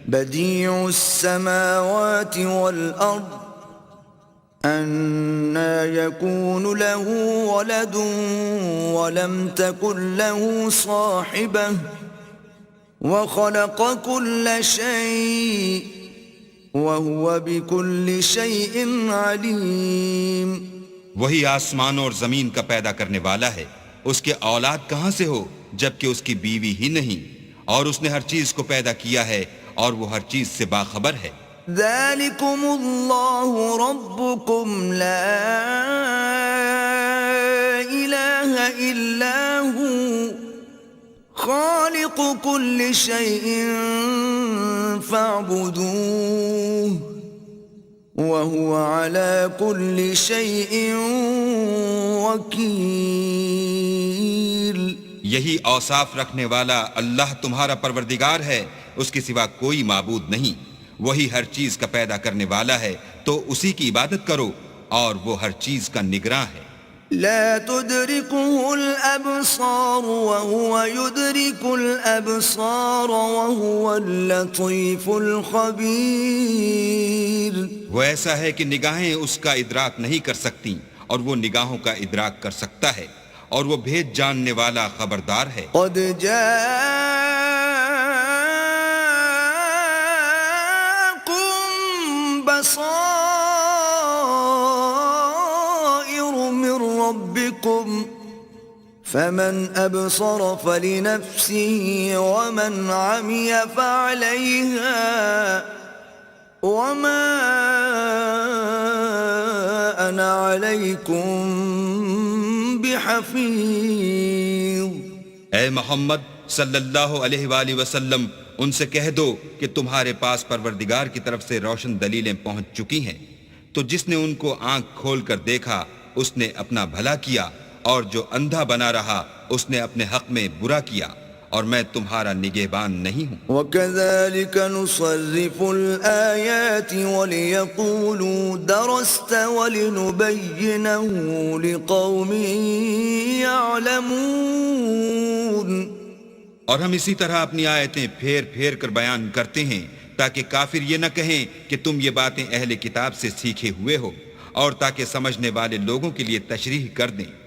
بديع السماوات والأرض أَنَّى يَكُونُ لَهُ وَلَدٌ وَلَمْ تَكُنْ لَهُ صَاحِبَةٌ وَخَلَقَ كُلَّ شَيْءٍ وَهُوَ بِكُلِّ شَيْءٍ عَلِيمٌ۔ وہی آسمانوں اور زمین کا پیدا کرنے والا ہے، اس کے اولاد کہاں سے ہو جبکہ اس کی بیوی ہی نہیں، اور اس نے ہر چیز کو پیدا کیا ہے اور وہ ہر چیز سے باخبر ہے۔ ذَلِكُمُ اللَّهُ رَبُّكُمْ لَا إِلَٰهَ إِلَّا هُوَ خَالِقُ كُلِّ شَيْءٍ فَاعْبُدُوهُ وَهُوَ عَلَى كُلِّ شَيْءٍ وَكِيلٌ۔ یہی اوصاف رکھنے والا اللہ تمہارا پروردگار ہے، اس کے سوا کوئی معبود نہیں۔ وہی ہر چیز کا پیدا کرنے والا ہے، تو اسی کی عبادت کرو، اور وہ ہر چیز کا نگراں ہے۔ لا تدركه الأبصار وهو يدرك الأبصار وهو اللطيف الخبير۔ وہ ایسا ہے کہ نگاہیں اس کا ادراک نہیں کر سکتی، اور وہ نگاہوں کا ادراک کر سکتا ہے، اور وہ بھید جاننے والا خبردار ہے۔ قد جاءكم بصائر من ربكم فمن أبصر فلنفسه ومن عمي فعليها وما أنا عليكم بحفيظ۔ اے محمد صلی اللہ علیہ وآلہ وسلم، ان سے کہہ دو کہ تمہارے پاس پروردگار کی طرف سے روشن دلیلیں پہنچ چکی ہیں، تو جس نے ان کو آنکھ کھول کر دیکھا اس نے اپنا بھلا کیا، اور جو اندھا بنا رہا اس نے اپنے حق میں برا کیا، اور میں تمہارا نگہبان نہیں ہوں۔ وَكَذَلِكَ نُصَرِّفُ الْآيَاتِ وَلِيَقُولُوا دَرَسْتَ وَلِنُبَيِّنَهُ لِقَوْمٍ يَعْلَمُونَ۔ اور ہم اسی طرح اپنی آیتیں پھیر پھیر کر بیان کرتے ہیں تاکہ کافر یہ نہ کہیں کہ تم یہ باتیں اہل کتاب سے سیکھے ہوئے ہو، اور تاکہ سمجھنے والے لوگوں کے لیے تشریح کر دیں۔